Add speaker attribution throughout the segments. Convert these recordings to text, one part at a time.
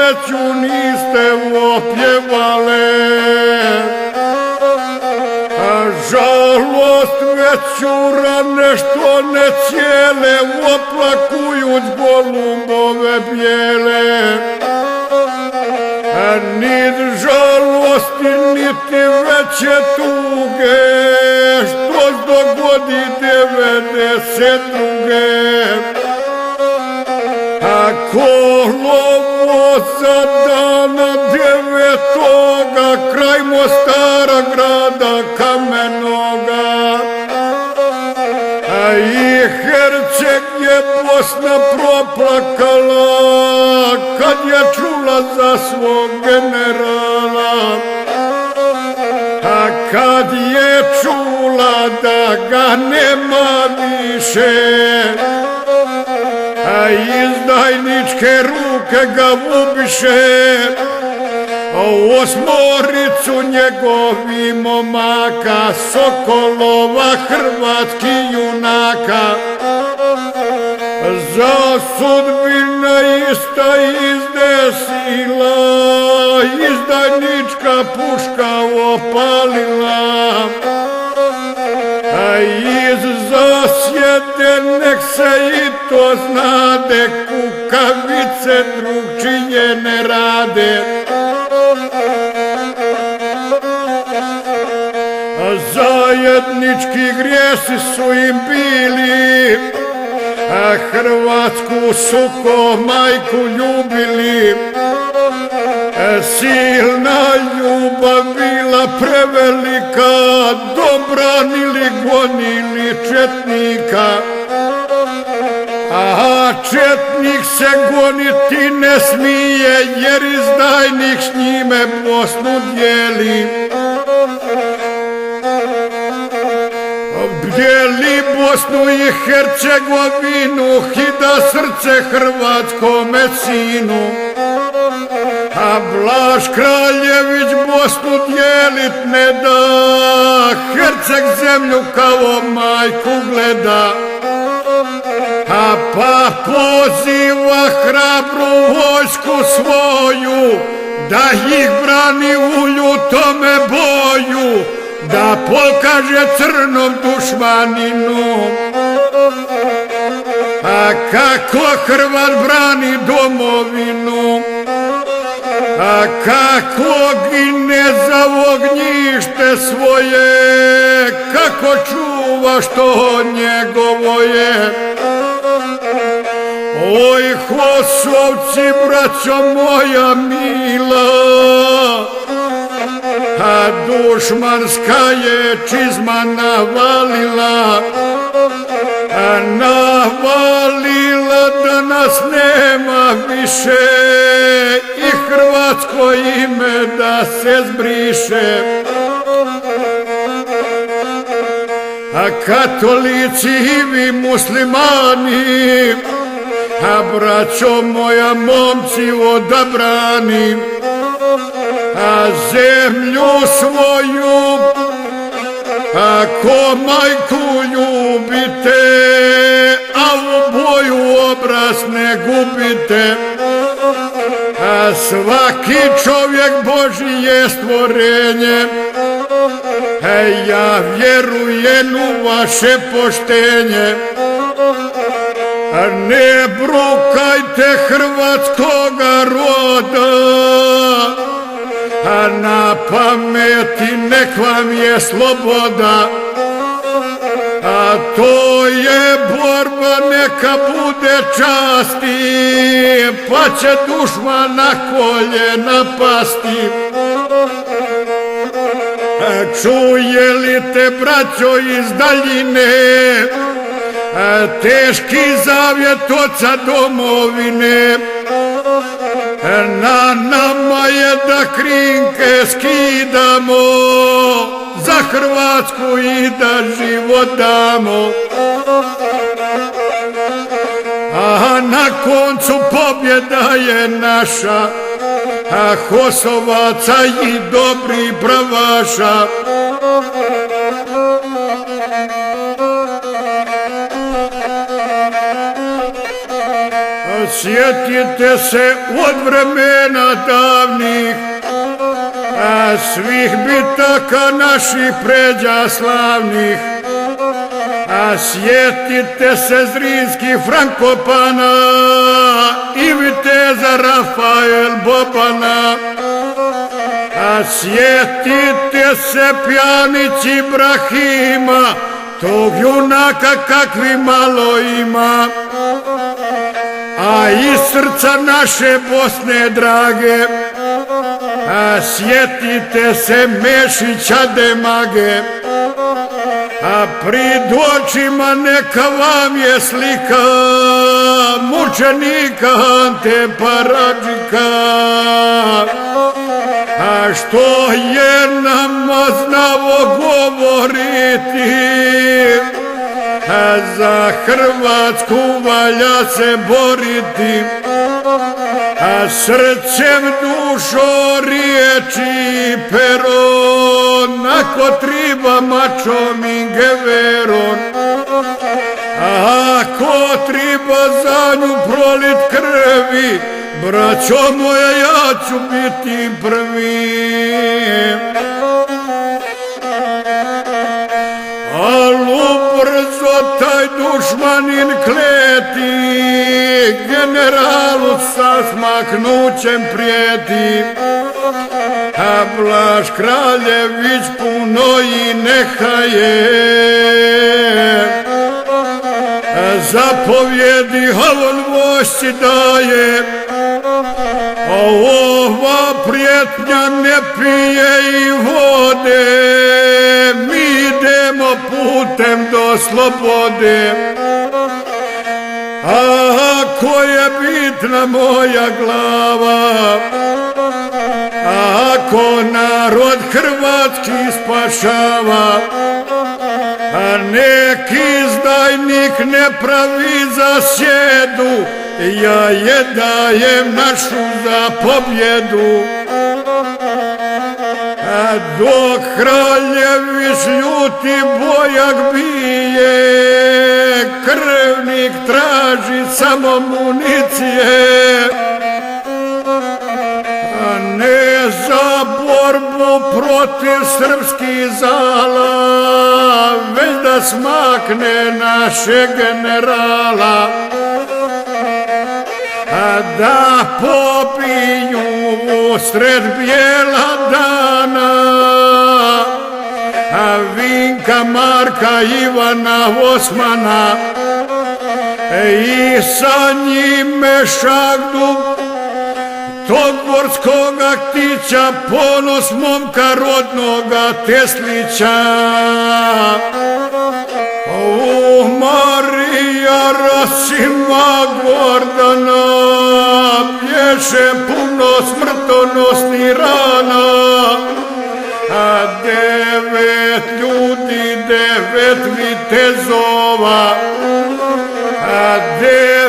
Speaker 1: sreću niste opjevale, a žalost većura nešto ne cijele, oplakujuć golubove bijele. Nit žalosti, niti veće tuge, što dogodi 92. A kolovoza dana 9. kraj Mostara grada kamenoga, a i Herceg je Bosna proplakala kad je čula za svog generala. A kad je čula da ga nema više, a izdajničke ruke ga ubiše, osmoricu njegovi momaka, Sokolova hrvatski junaka. Za sudbina ista izdesila, izdajnička puška opalila, a iz zasjede nek se i to znade, kukavice drugčije ne rade. Zajednički grijesi su im bili, a Hrvatsku su ko majku ljubili. Silna ljubav bila prevelika, dobranili, gonili četnika. A četnik se goniti ne smije, jer izdajnik s njime Bosnu dijeli. Dijeli Bosnu i Hercegovinu, hida srce hrvatskome sinu. A Blaž Kraljević Bosnu dijelit ne da, Herceg zemlju kao majku gleda. A pa poziva hrabru vojsku svoju, da ih brani u ljutome boju, da pokaže crnom dušmaninu. A kako Hrvat brani domovinu, a kako gine za ognjište svoje, kako čuva što njegovo je. Oj Hosovci, braćo moja mila, a dušmanska je čizma navalila, a navalila da nas nema više i hrvatsko ime da se zbriše. A katolici i vi muslimani, a braćo moja momci odabrani, a zemlju svoju ako majku ljubite, a u boju obraz ne gubite. A svaki čovjek Božji je stvorenje, ja vjerujem u vaše poštenje. Ne brukajte hrvatskoga roda, a na pameti nek vam je sloboda. A to je borba, neka bude časti, pa će dušman na koljena pasti. Čuje li te, braćo, iz daljine, teški zavjet oca domovine? Na nama je da krinke skidamo, za Hrvatsku i da život damo. A na koncu pobjeda je naša, a Hosovaca i dobri pravaša. Sjetite se od vremena davnih, svih bitaka naših pređa slavnih. Sjetite se Zrinskih Frankopana i viteza Rafael Bobana. Sjetite se Pjanić Ibrahima, tog junaka kakvi malo ima. A iz srca naše Bosne drage, sjetite se Mešića Demage. Prid očima neka vam je slika mučenika Ante Paradžika, što je nama znao govoriti, za Hrvatsku valja se boriti, srcem, dušo, riječi, peron, ako triba mačom i geveron, ako triba za nju prolit krvi, braćo moja, ja ću biti prvi. Alu brzo taj dušmanin kleti, generalu sa smaknućem prijeti. Blaž Kraljević puno i neka je zapovjedi, a on vojsci daje. Ova prijetnja ne pije i vode, mi idemo putem do slobode. Ako je bitna moja glava, ako narod hrvatski spašava, nek izdajnik ne pravi zasjedu, ja je dajem našu za pobjedu. Dok Kraljević ljuti bojak bije, krvnik traži samo municije, ne za borbu protiv srpskih zala, već da smakne naše generala, da popiju usred bijela dana Vinka, Marka, Ivana, Osmana i sa njime Šagdu, tog gorskoga ktića, ponos momka rodnoga Teslića. Marija Rasima Gordana, bješe puno smrtonosnih rana, 9 ljudi, 9 vitezova, 9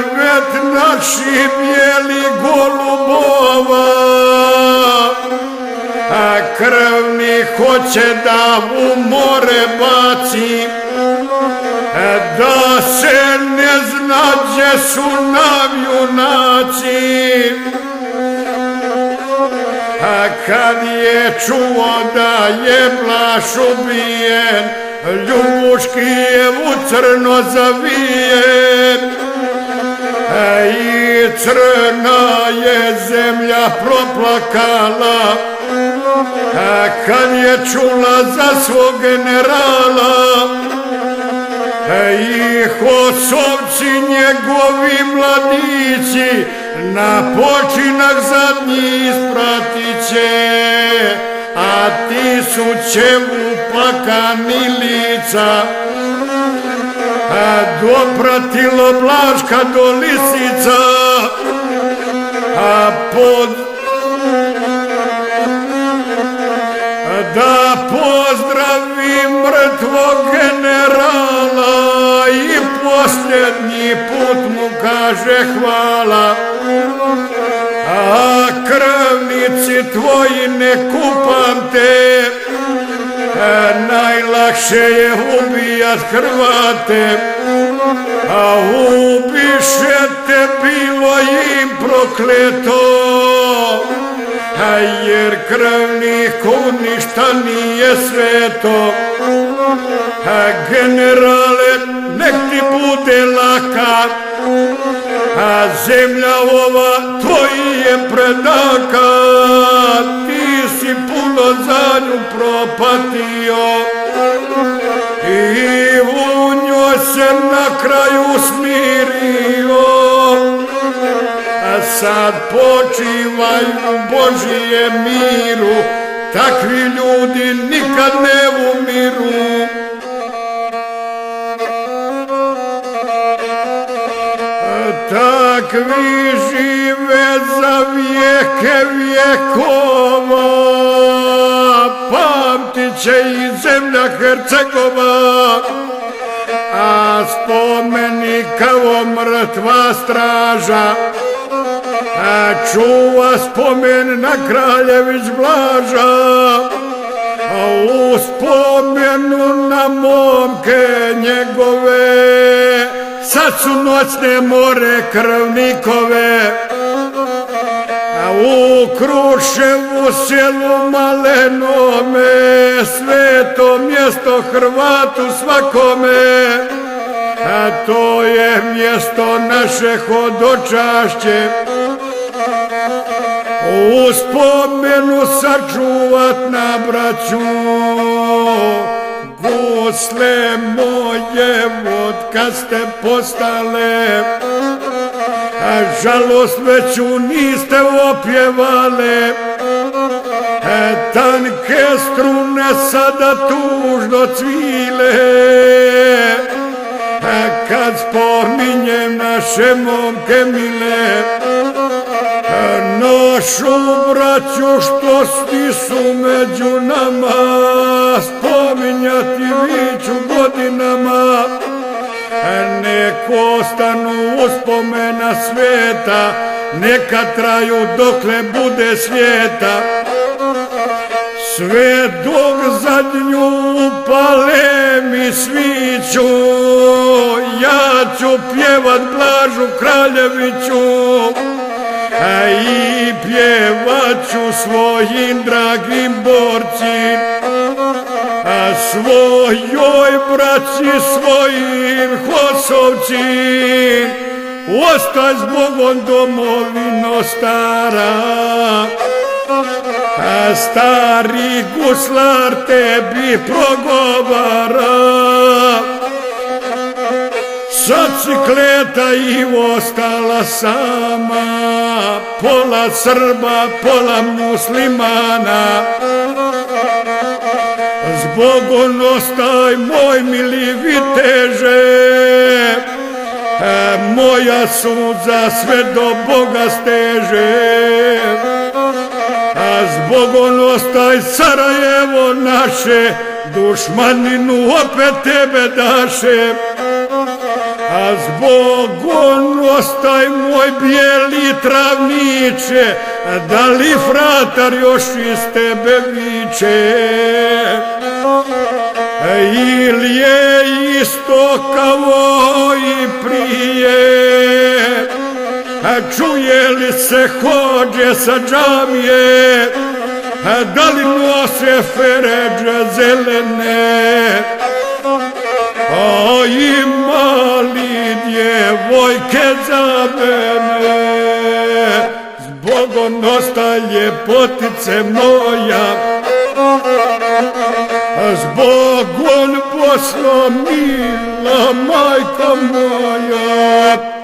Speaker 1: naših bijelih golubova. Krvni hoće da u more baci, da se ne zna gdje su nam junaci. Kad je čuo da je Blaž ubijen, Ljubuški je u crno zavijen i crna je zemlja proplakala. Kad je čula za svog generala, i Hosovci njegovi mladići, na počinak zadnji ispratit će, a tisuće uplakani lica dopratilo Blaška do Lisica, da pozdravi mrtvog generala i posljednji put mu kaže hvala. A krvnici tvoji ne kupamte, najlakše je ubijat Hrvate. a ubiše te bilo im prokleto, jer krvniku ništa nije sveto. Generale, nek ti bude laka, a zemlja ova tvoji je predaka, ti si puno za nju propatio i u njoj se na kraju smirio. A sad počivaj u Božije miru, takvi ljudi nikad ne umiru. Takvi žive za vijeke vjekova, pamtit će i zemlja Hercegova, a spomeni kao mrtva straža, a čuva spomen na Kraljević Blaža, a u spomenu na momke njegove sad su noćne more krvnikove. A u Kruševu selu malenome, sveto mjesto Hrvatu svakome, a to je mjesto naše hodočašće. U spomenu sačuvat na braću, gusle moje od kad ste postale, a žalost veću niste opjevale. Tanke strune sada tužno cvile, kad spominjem naše momke mile. Našu braću što su među nama, spominjati viću godinama. Nek ostanu uspomena sveta, neka traju dokle bude svijeta. Sve dok zadnju upale mi sviću, ja ću pjevat Blažu Kraljeviću, a i pjevat ću svojim dragim borci, a svojoj braći, svojim Hosovci. Ostaj s Bogom domovino stara, a stari guslar tebi progovara. Sad si kleta i ostala sama, pola Srba, pola muslimana. Zbogom ostaj moj mili viteže, moja suza sve do Boga steže. A zbogom ostaj Sarajevo naše, dušmaninu opet tebe daše. A zbogom ostaj moj bijeli travniče, da li fratar još iz tebe viče? Ili je isto kao i prije, čuje li se hođe sa džamije, da li nose feređe zelene? A ima li djevojke za mene? Zbogom ostaj ljepotice moja, zbogom Bosno mila majko moja.